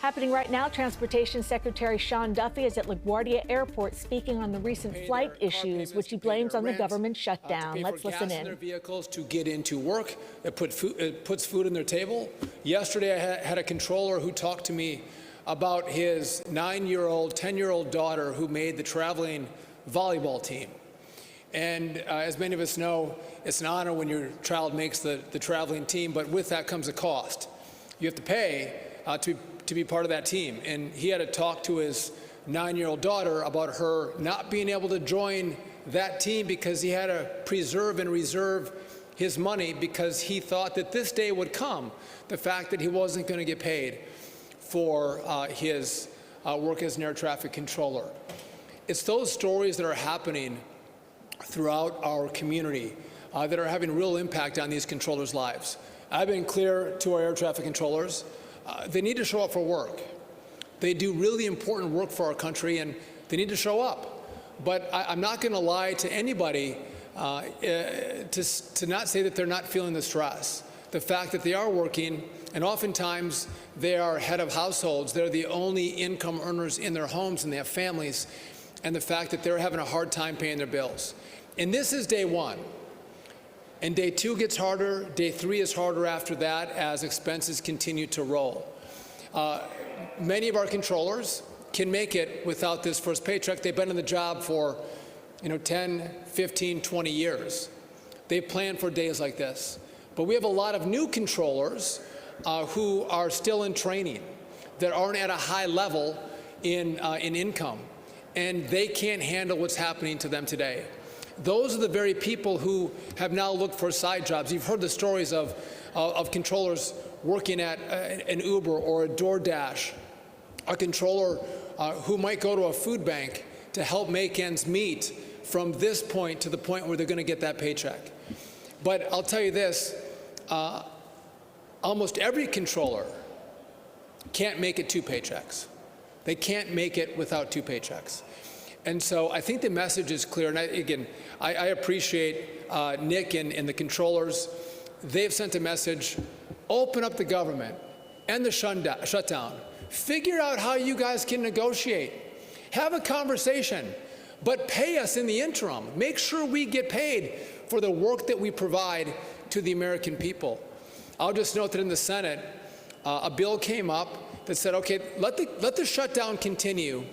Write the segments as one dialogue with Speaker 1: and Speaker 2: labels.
Speaker 1: Happening right now, Transportation Secretary Sean Duffy is at LaGuardia Airport speaking on the recent flight issues, which he blames on the government shutdown. Let's listen in.
Speaker 2: Their vehicles to get into work. It puts food on their table. Yesterday, I had a controller who talked to me about his 9-year-old, 10-year-old daughter who made the traveling volleyball team. And as many of us know, it's an honor when your child makes the traveling team, but with that comes a cost. You have to pay to be part of that team. And he had to talk to his 9-year-old daughter about her not being able to join that team because he had to preserve and reserve his money because he thought that this day would come, the fact that he wasn't going to get paid for his work as an air traffic controller. It's those stories that are happening throughout our community that are having real impact on these controllers' lives. I've been clear to our air traffic controllers, they need to show up for work. They do really important work for our country, and they need to show up. But I'm not going to lie to anybody to not say that they're not feeling the stress. The fact that they are working, and oftentimes they are head of households. They're the only income earners in their homes, and they have families, and the fact that they're having a hard time paying their bills. And this is day one. And day 2 gets harder. Day 3 is harder after that as expenses continue to roll. Many of our controllers can make it without this first paycheck. They've been in the job for 10, 15, 20 years. They've planned for days like this. But we have a lot of new controllers who are still in training, that aren't at a high level in income, and they can't handle what's happening to them today. Those are the very people who have now looked for side jobs. You've heard the stories of controllers working at an Uber or a DoorDash, a controller who might go to a food bank to help make ends meet from this point to the point where they're going to get that paycheck. But I'll tell you this, almost every controller can't make it 2 paychecks. They can't make it without 2 paychecks. And so I think the message is clear. And I appreciate Nick and the controllers. They've sent a message: open up the government, end the shutdown. Figure out how you guys can negotiate. Have a conversation, but pay us in the interim. Make sure we get paid for the work that we provide to the American people. I'll just note that in the Senate, a bill came up that said, okay, let the shutdown continue,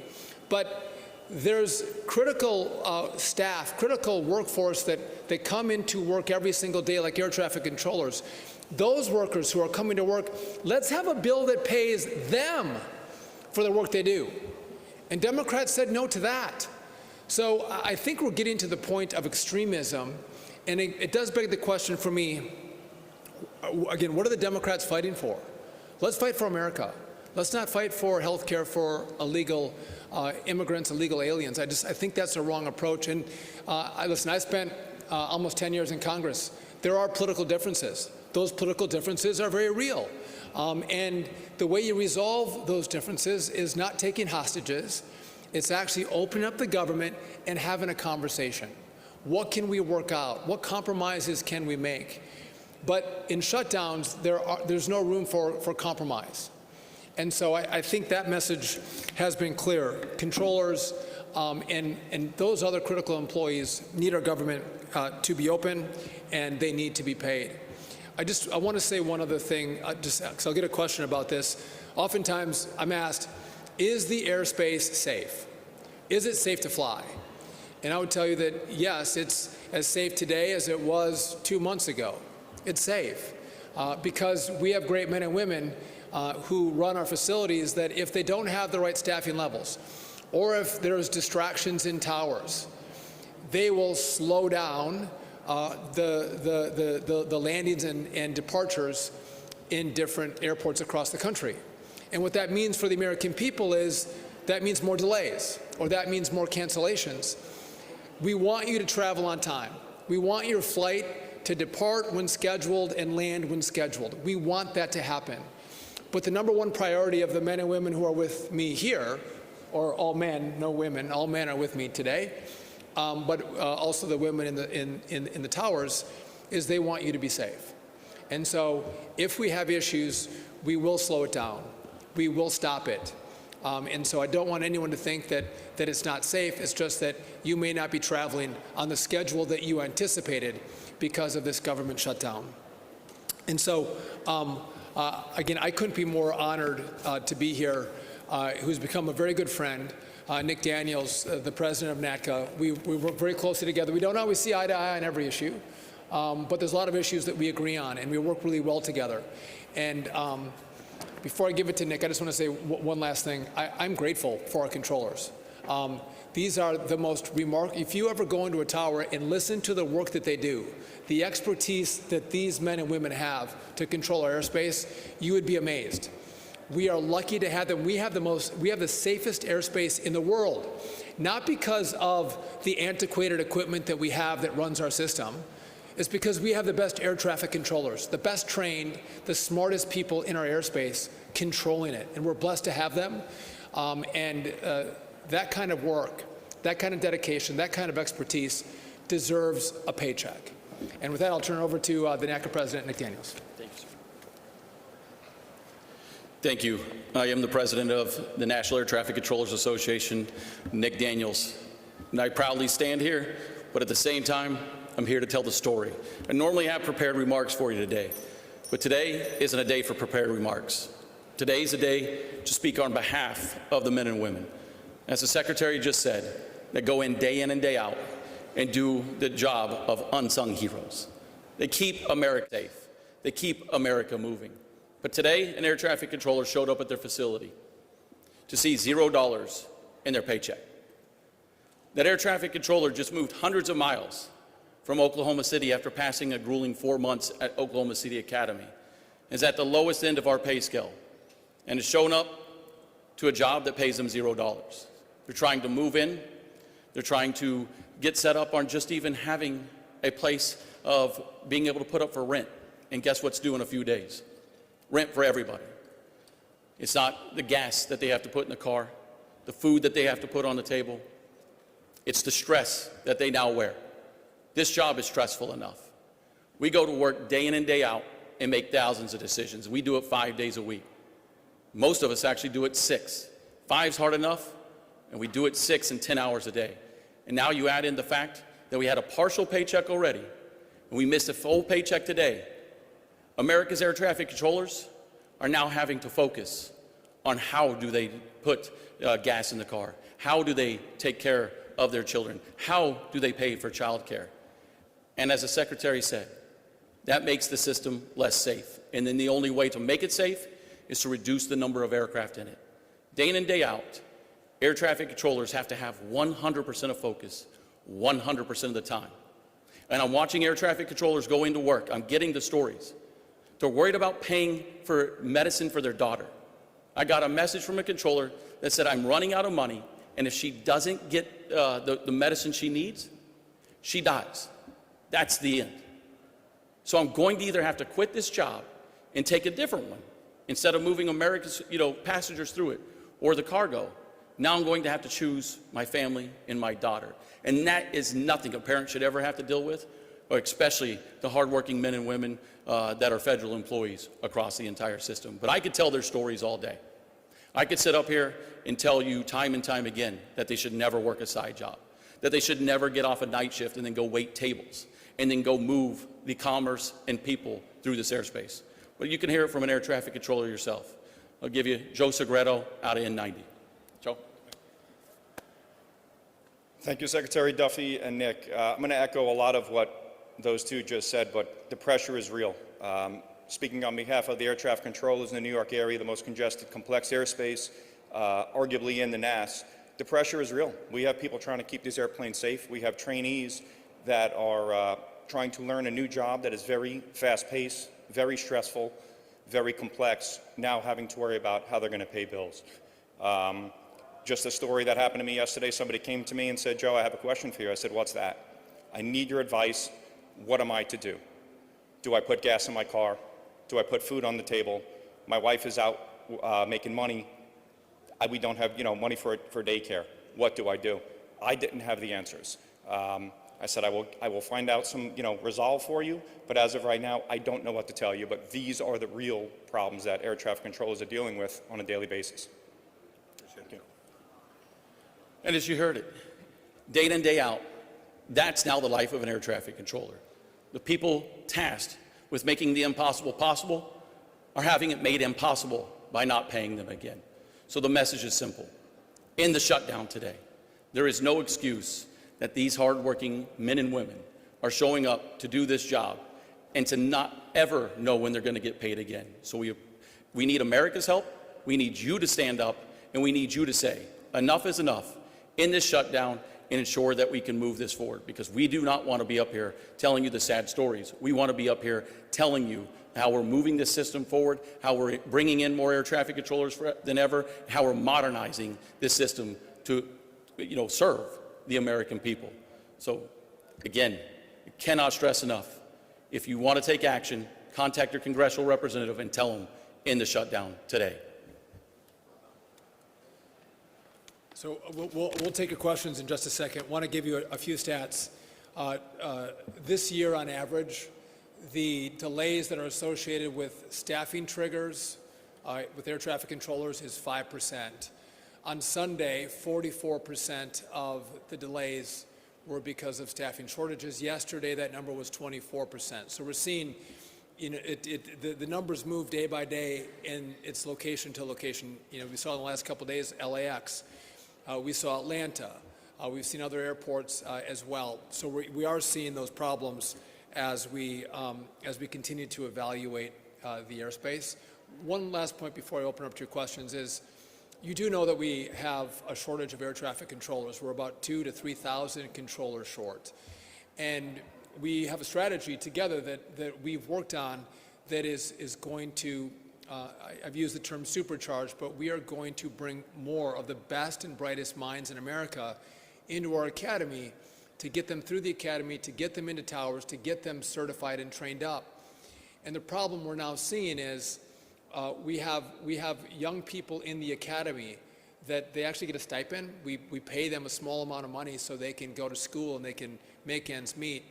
Speaker 2: but there's critical staff, critical workforce that come into work every single day, like air traffic controllers. Those workers who are coming to work, let's have a bill that pays them for the work they do. And Democrats said no to that. So I think we're getting to the point of extremism, and it does beg the question for me, again, what are the Democrats fighting for? Let's fight for America. Let's not fight for health care for illegal immigrants, illegal aliens. I think that's a wrong approach. And listen, I spent almost 10 years in Congress. There are political differences. Those political differences are very real. And the way you resolve those differences is not taking hostages. It's actually opening up the government and having a conversation. What can we work out? What compromises can we make? But in shutdowns, there's no room for compromise. And so I think that message has been clear. Controllers and those other critical employees need our government to be open, and they need to be paid. I want to say one other thing, just because I'll get a question about this. Oftentimes I'm asked, is the airspace safe? Is it safe to fly? And I would tell you that yes, it's as safe today as it was 2 months ago. It's safe because we have great men and women who run our facilities that if they don't have the right staffing levels, or if there's distractions in towers, they will slow down the landings and departures in different airports across the country. And what that means for the American people is that means more delays, or that means more cancellations. We want you to travel on time. We want your flight to depart when scheduled and land when scheduled. We want that to happen. But the number one priority of the men and women who are with me here, or all men, no women, all men are with me today, but also the women in the towers, is they want you to be safe. And so if we have issues, we will slow it down. we will stop it. And so I don't want anyone to think that it's not safe. It's just that you may not be traveling on the schedule that you anticipated because of this government shutdown. And so, again, I couldn't be more honored to be here, who's become a very good friend, Nick Daniels, the president of NATCA. We work very closely together. We don't always see eye to eye on every issue, but there's a lot of issues that we agree on, and we work really well together. And before I give it to Nick, I just want to say one last thing. I'm grateful for our controllers. These are the most remarkable. If you ever go into a tower and listen to the work that they do, the expertise that these men and women have to control our airspace, you would be amazed. We are lucky to have them. We have the safest airspace in the world, not because of the antiquated equipment that we have that runs our system. It's because we have the best air traffic controllers, the best trained, the smartest people in our airspace controlling it, and we're blessed to have them. That kind of work, that kind of dedication, that kind of expertise deserves a paycheck. And with that, I'll turn it over to the NACA president, Nick Daniels.
Speaker 3: Thank you, sir. Thank you. I am the president of the National Air Traffic Controllers Association, Nick Daniels. And I proudly stand here, but at the same time, I'm here to tell the story. I normally have prepared remarks for you today, but today isn't a day for prepared remarks. Today's a day to speak on behalf of the men and women, as the Secretary just said, that go in and day out and do the job of unsung heroes. They keep America safe. They keep America moving. But today, an air traffic controller showed up at their facility to see $0 in their paycheck. That air traffic controller just moved hundreds of miles from Oklahoma City after passing a grueling 4 months at Oklahoma City Academy, is at the lowest end of our pay scale, and has shown up to a job that pays them $0. They're trying to move in. They're trying to get set up on just even having a place of being able to put up for rent. And guess what's due in a few days? Rent for everybody. It's not the gas that they have to put in the car, the food that they have to put on the table. It's the stress that they now wear. This job is stressful enough. We go to work day in and day out and make thousands of decisions. We do it 5 days a week. Most of us actually do it 6. 5's hard enough, and we do it 6 and 10 hours a day. And now you add in the fact that we had a partial paycheck already, and we missed a full paycheck today. America's air traffic controllers are now having to focus on how do they put gas in the car, how do they take care of their children, how do they pay for child care. And as the Secretary said, that makes the system less safe. And then the only way to make it safe is to reduce the number of aircraft in it. Day in and day out, air traffic controllers have to have 100% of focus, 100% of the time. And I'm watching air traffic controllers go into work. I'm getting the stories. They're worried about paying for medicine for their daughter. I got a message from a controller that said, I'm running out of money, and if she doesn't get the medicine she needs, she dies. That's the end. So I'm going to either have to quit this job and take a different one instead of moving America's passengers through it or the cargo. Now I'm going to have to choose my family and my daughter. And that is nothing a parent should ever have to deal with, or especially the hardworking men and women that are federal employees across the entire system. But I could tell their stories all day. I could sit up here and tell you time and time again that they should never work a side job, that they should never get off a night shift and then go wait tables, and then go move the commerce and people through this airspace. But you can hear it from an air traffic controller yourself. I'll give you Joe Segreto out of N90. Joe.
Speaker 4: Thank you, Secretary Duffy and Nick. I'm going to echo a lot of what those two just said, but the pressure is real. Speaking on behalf of the air traffic controllers in the New York area, the most congested, complex airspace, arguably in the NAS, the pressure is real. We have people trying to keep these airplanes safe. We have trainees that are trying to learn a new job that is very fast-paced, very stressful, very complex, now having to worry about how they're going to pay bills. Just a story that happened to me yesterday. Somebody came to me and said, Joe, I have a question for you. I said, what's that? I need your advice. What am I to do? Do I put gas in my car? Do I put food on the table? My wife is out making money. We don't have money for daycare. What do I do? I didn't have the answers. I said, I will find out some, resolve for you, but as of right now, I don't know what to tell you, but these are the real problems that air traffic controllers are dealing with on a daily basis. Thank you.
Speaker 3: And as you heard it, day in and day out, that's now the life of an air traffic controller. The people tasked with making the impossible possible are having it made impossible by not paying them again. So the message is simple. In the shutdown today, there is no excuse that these hardworking men and women are showing up to do this job and to not ever know when they're going to get paid again. So we need America's help, we need you to stand up, and we need you to say, enough is enough in this shutdown and ensure that we can move this forward, because we do not want to be up here telling you the sad stories. We want to be up here telling you how we're moving this system forward, how we're bringing in more air traffic controllers than ever, how we're modernizing this system to serve the American people. So again, I cannot stress enough, if you want to take action, contact your congressional representative and tell them in the shutdown today.
Speaker 2: So we'll take your questions in just a second. I want to give you a few stats. This year, on average, the delays that are associated with staffing triggers with air traffic controllers is 5%. On Sunday, 44% of the delays were because of staffing shortages. Yesterday, that number was 24%. So we're seeing, the numbers move day by day in its location to location. We saw in the last couple of days, LAX. We saw Atlanta. We've seen other airports as well. So we are seeing those problems as we continue to evaluate the airspace. One last point before I open up to your questions is, you do know that we have a shortage of air traffic controllers. We're about 2,000 to 3,000 controllers short. And we have a strategy together that we've worked on that is going to, I've used the term supercharged, but we are going to bring more of the best and brightest minds in America into our academy to get them through the academy, to get them into towers, to get them certified and trained up. And the problem we're now seeing is we have young people in the academy that they actually get a stipend. We pay them a small amount of money so they can go to school and they can make ends meet.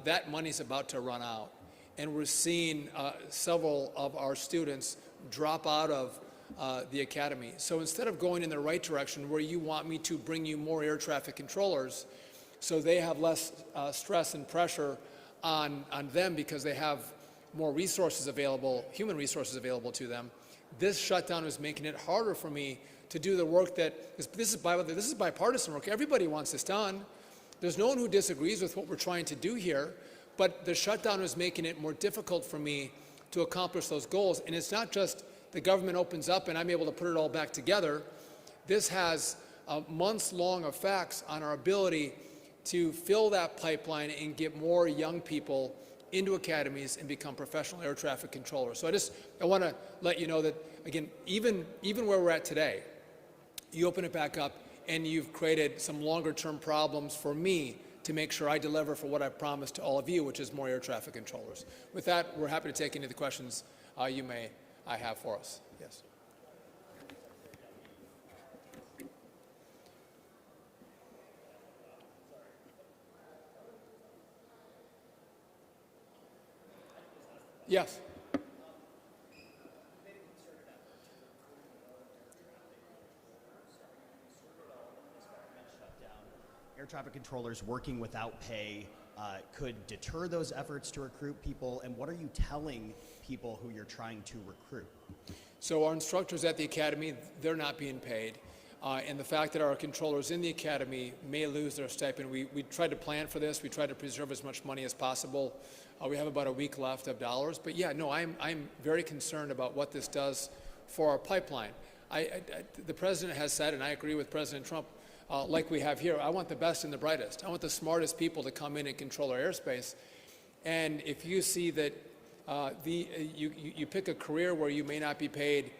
Speaker 2: That money's about to run out. And we're seeing several of our students drop out of the academy. So instead of going in the right direction where you want me to bring you more air traffic controllers so they have less stress and pressure on them because they have more resources available, human resources available to them, this shutdown is making it harder for me to do the work that, this is bipartisan work. Everybody wants this done. There's no one who disagrees with what we're trying to do here, but the shutdown is making it more difficult for me to accomplish those goals. And it's not just the government opens up and I'm able to put it all back together. This has months-long effects on our ability to fill that pipeline and get more young people into academies and become professional air traffic controllers. So I want to let you know that, again, even where we're at today, you open it back up and you've created some longer-term problems for me to make sure I deliver for what I promised to all of you, which is more air traffic controllers. With that, we're happy to take any of the questions you may have for us. Yes. Yes.
Speaker 5: Air traffic controllers working without pay could deter those efforts to recruit people, and what are you telling people who you're trying to recruit?
Speaker 2: So our instructors at the academy, they're not being paid. And the fact that our controllers in the academy may lose their stipend, we tried to plan for this. We tried to preserve as much money as possible. We have about a week left of dollars. But yeah, no, I'm very concerned about what this does for our pipeline. The president has said, and I agree with President Trump, like we have here, I want the best and the brightest. I want the smartest people to come in and control our airspace. And if you see that you pick a career where you may not be paid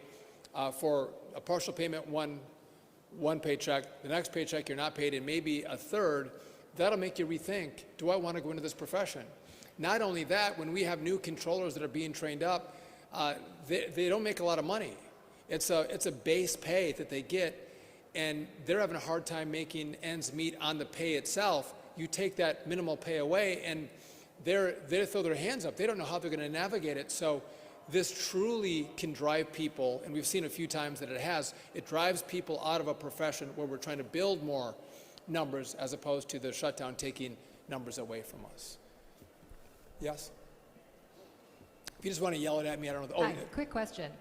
Speaker 2: for a partial payment one paycheck, the next paycheck you're not paid, and maybe a third, that'll make you rethink, do I want to go into this profession? Not only that, when we have new controllers that are being trained up, they don't make a lot of money. It's a base pay that they get, and they're having a hard time making ends meet on the pay itself, you take that minimal pay away, and they throw their hands up. They don't know how they're going to navigate it. So this truly can drive people, and we've seen a few times that it has. It drives people out of a profession where we're trying to build more numbers as opposed to the shutdown taking numbers away from us. Yes? If you just want to yell it at me, I don't know.
Speaker 6: Hi, quick question.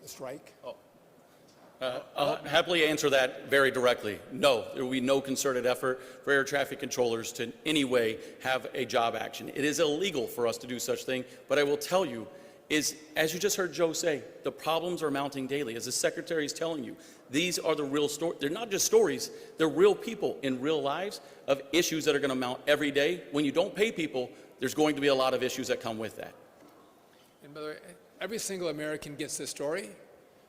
Speaker 2: The strike?
Speaker 3: I'll happily answer that very directly. No, there will be no concerted effort for air traffic controllers to in any way have a job action. It is illegal for us to do such thing, but I will tell you, is, as you just heard Joe say, the problems are mounting daily. As the Secretary is telling you, these are the real stories. They're not just stories, they're real people in real lives of issues that are going to mount every day. When you don't pay people, there's going to be a lot of issues that come with that.
Speaker 2: And by the way, every single American gets this story.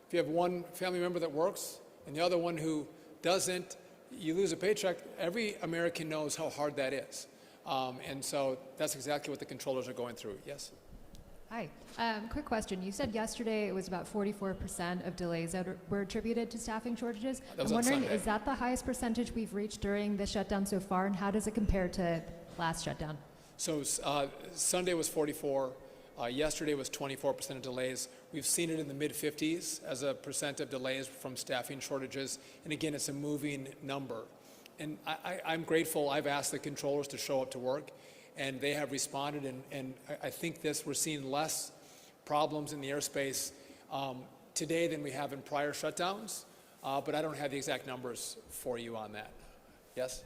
Speaker 2: If you have one family member that works and the other one who doesn't, you lose a paycheck. Every American knows how hard that is. And so that's exactly what the controllers are going through. Yes?
Speaker 6: Hi. Quick question. You said yesterday it was about 44% of delays that were attributed to staffing shortages. I'm wondering, is that the highest percentage we've reached during the shutdown so far, and how does it compare to last shutdown?
Speaker 2: So Sunday was 44. Yesterday was 24% of delays. We've seen it in the mid-50s as a percent of delays from staffing shortages. And again, it's a moving number. And I'm grateful. I've asked the controllers to show up to work, and they have responded. And I think we're seeing less problems in the airspace today than we have in prior shutdowns. But I don't have the exact numbers for you on that. Yes?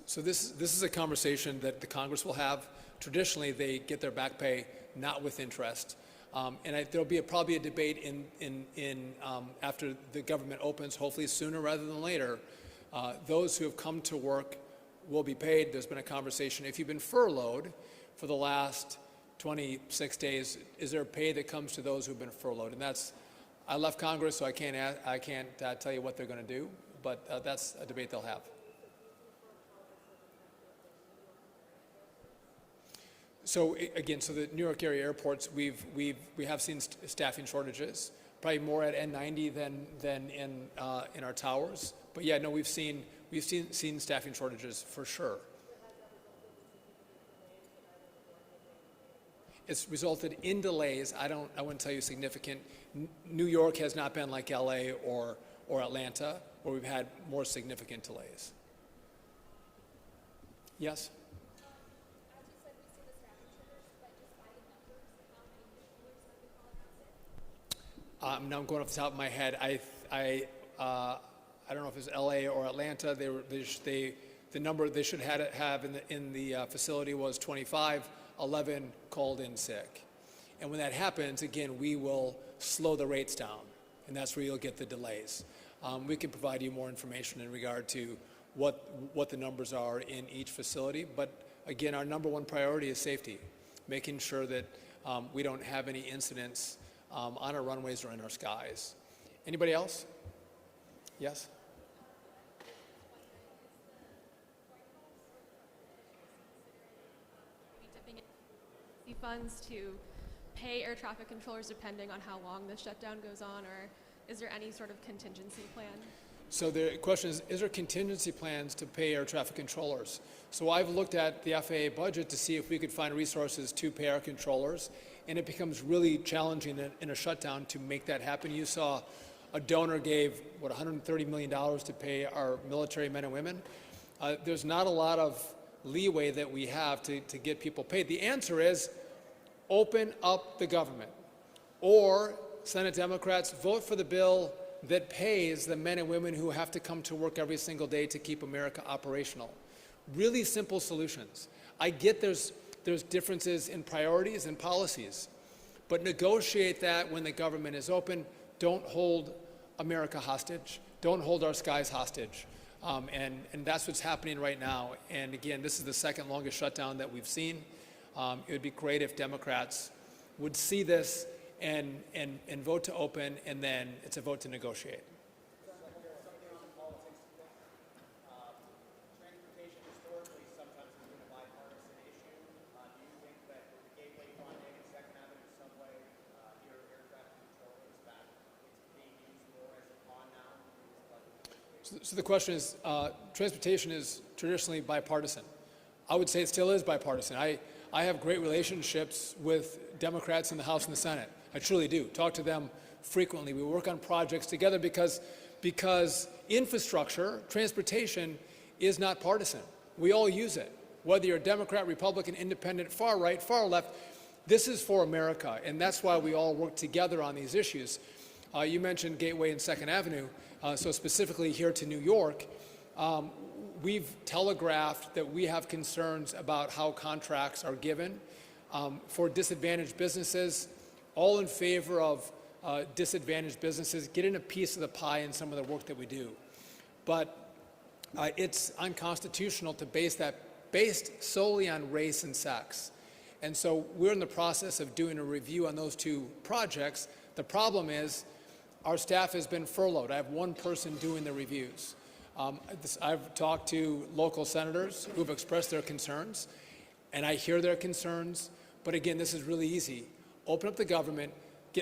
Speaker 2: So this is a conversation that the Congress will have. Traditionally, they get their back pay not with interest. And there'll be probably a debate after the government opens, hopefully sooner rather than later. Those who have come to work will be paid. There's been a conversation. If you've been furloughed for the last 26 days, is there pay that comes to those who've been furloughed? And I left Congress, so I can't tell you what they're going to do, but that's a debate they'll have. So again, so the New York area airports, we have seen staffing shortages, probably more at N90 than in our towers. But yeah, no, we've seen staffing shortages for sure. It's resulted in delays. I wouldn't tell you significant. New York has not been like LA or Atlanta, where we've had more significant delays. Yes? Now I'm going off the top of my head. I don't know if it's LA or Atlanta. The number they should have in the facility was 25. 11 called in sick. And when that happens, again, we will slow the rates down, and that's where you'll get the delays. We can provide you more information in regard to what the numbers are in each facility. But again, our number one priority is safety, making sure that we don't have any incidents on our runways or in our skies. Anybody else? Yes?
Speaker 7: Funds to pay air traffic controllers depending on how long the shutdown goes on, or is there any sort of contingency plan?
Speaker 2: So the question is there contingency plans to pay air traffic controllers? So I've looked at the FAA budget to see if we could find resources to pay our controllers, and it becomes really challenging in a shutdown to make that happen. You saw a donor gave, $130 million to pay our military men and women. There's not a lot of leeway that we have to get people paid. The answer is open up the government, or Senate Democrats vote for the bill that pays the men and women who have to come to work every single day to keep America operational. Really simple solutions. I get there's differences in priorities and policies, but negotiate that when the government is open. Don't hold America hostage. Don't hold our skies hostage. And that's what's happening right now. And again, this is the second longest shutdown that we've seen. It would be great if Democrats would see this and vote to open, and then it's a vote to negotiate. So the question is, transportation is traditionally bipartisan. I would say it still is bipartisan. I have great relationships with Democrats in the House and the Senate. I truly do. Talk to them frequently. We work on projects together because infrastructure, transportation, is not partisan. We all use it. Whether you're Democrat, Republican, Independent, far right, far left, this is for America, and that's why we all work together on these issues. You mentioned Gateway and 2nd Avenue, so specifically here to New York, we've telegraphed that we have concerns about how contracts are given for disadvantaged businesses, all in favor of disadvantaged businesses getting a piece of the pie in some of the work that we do. But it's unconstitutional to based solely on race and sex. And so we're in the process of doing a review on those two projects. The problem is our staff has been furloughed. I have one person doing the reviews. I've talked to local senators who've expressed their concerns, and I hear their concerns. But again, this is really easy. Open up the government,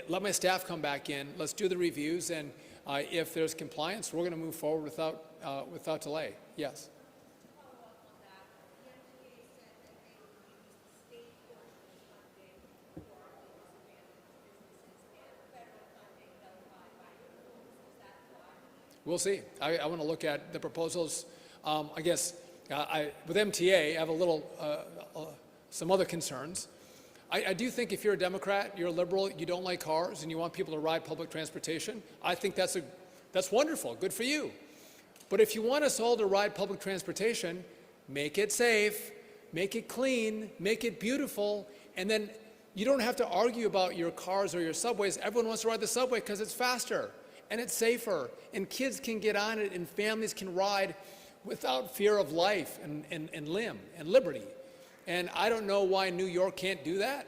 Speaker 2: let my staff come back in, let's do the reviews, and if there's compliance, we're going to move forward without delay. Yes. We'll see. I want to look at the proposals. I guess with MTA, I have some other concerns. I do think if you're a Democrat, you're a liberal, you don't like cars, and you want people to ride public transportation, I think that's wonderful. Good for you. But if you want us all to ride public transportation, make it safe, make it clean, make it beautiful, and then you don't have to argue about your cars or your subways. Everyone wants to ride the subway because it's faster and it's safer, and kids can get on it, and families can ride without fear of life and limb and liberty. And I don't know why New York can't do that.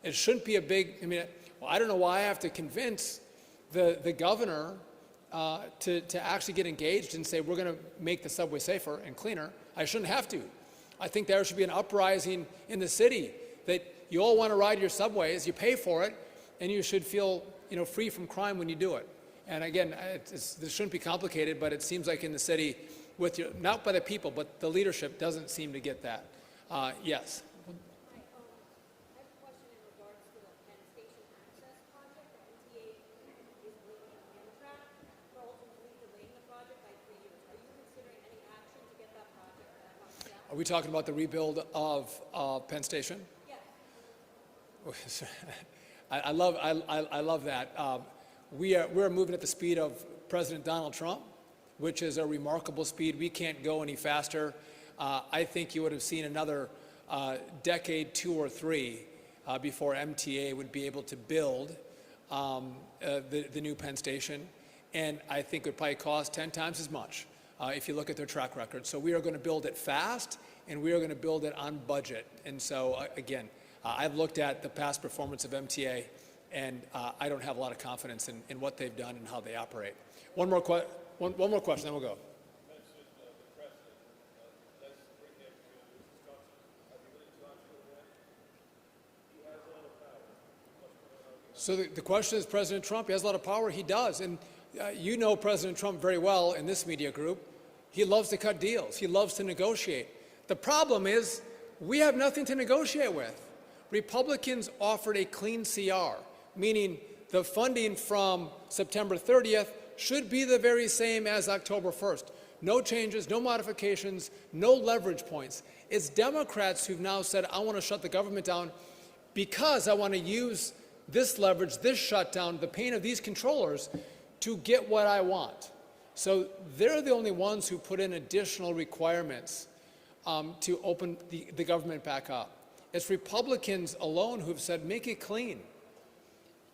Speaker 2: It shouldn't be a big, I don't know why I have to convince the governor to actually get engaged and say we're going to make the subway safer and cleaner. I shouldn't have to. I think there should be an uprising in the city that you all want to ride your subways, you pay for it, and you should feel free from crime when you do it. And again, this shouldn't be complicated, but it seems like in the city, not by the people, but the leadership doesn't seem to get that. Yes.
Speaker 8: I have a question in regards to the Penn Station access project. The MTA is blaming Amtrak for ultimately delaying the project by 3 years. Are you considering any action to get that project back on track?
Speaker 2: Are we talking about the rebuild of Penn Station?
Speaker 8: Yes.
Speaker 2: I love that. We're moving at the speed of President Donald Trump, which is a remarkable speed. We can't go any faster. I think you would have seen another decade, 2 or 3, before MTA would be able to build the new Penn Station. And I think it would probably cost 10 times as much if you look at their track record. So we are going to build it fast, and we are going to build it on budget. And so, again, I've looked at the past performance of MTA, and I don't have a lot of confidence in what they've done and how they operate. One more question, then we'll go. So the question is, President Trump, he has a lot of power. He does. And you know President Trump very well in this media group. He loves to cut deals. He loves to negotiate. The problem is we have nothing to negotiate with. Republicans offered a clean CR, meaning the funding from September 30th should be the very same as October 1st. No changes, no modifications, no leverage points. It's Democrats who've now said, I want to shut the government down because I want to use this leverage, this shutdown, the pain of these controllers to get what I want. So they're the only ones who put in additional requirements to open the government back up. It's Republicans alone who've said, make it clean.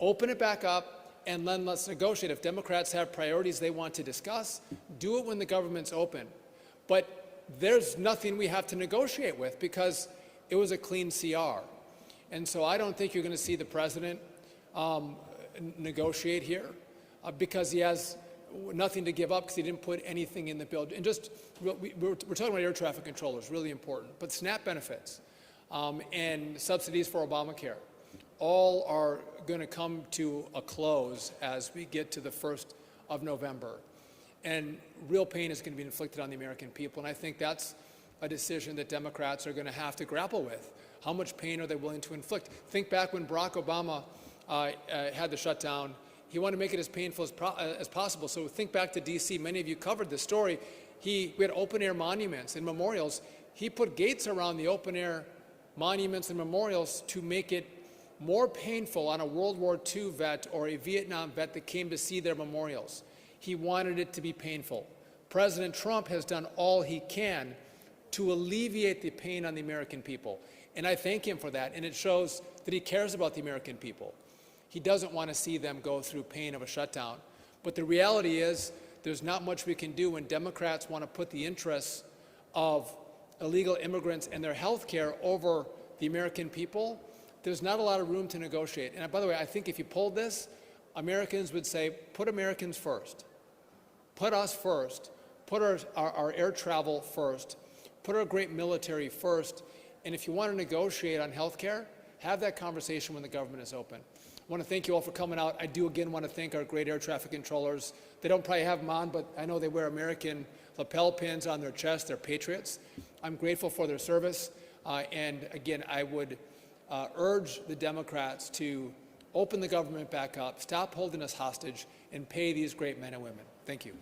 Speaker 2: Open it back up, and then let's negotiate. If Democrats have priorities they want to discuss, do it when the government's open. But there's nothing we have to negotiate with because it was a clean CR. And so I don't think you're going to see the president negotiate here because he has nothing to give up because he didn't put anything in the bill. And just, we're talking about air traffic controllers, really important. But SNAP benefits and subsidies for Obamacare all are going to come to a close as we get to the 1st of November. and real pain is going to be inflicted on the American people. And I think that's a decision that Democrats are going to have to grapple with. How much pain are they willing to inflict? Think back when Barack Obama had the shutdown. He wanted to make it as painful as possible. So think back to D.C. Many of you covered this story. We had open-air monuments and memorials. He put gates around the open-air monuments and memorials to make it more painful on a World War II vet or a Vietnam vet that came to see their memorials. He wanted it to be painful. President Trump has done all he can to alleviate the pain on the American people. And I thank him for that. And it shows that he cares about the American people. He doesn't want to see them go through pain of a shutdown. But the reality is there's not much we can do when Democrats want to put the interests of illegal immigrants and their health care over the American people. There's not a lot of room to negotiate. And by the way, I think if you polled this, Americans would say, put Americans first. Put us first. Put our air travel first. Put our great military first. And if you want to negotiate on health care, have that conversation when the government is open. I want to thank you all for coming out. I do again want to thank our great air traffic controllers. They don't probably have them on, but I know they wear American lapel pins on their chest. They're patriots. I'm grateful for their service. And again, I would urge the Democrats to open the government back up, stop holding us hostage, and pay these great men and women. Thank you.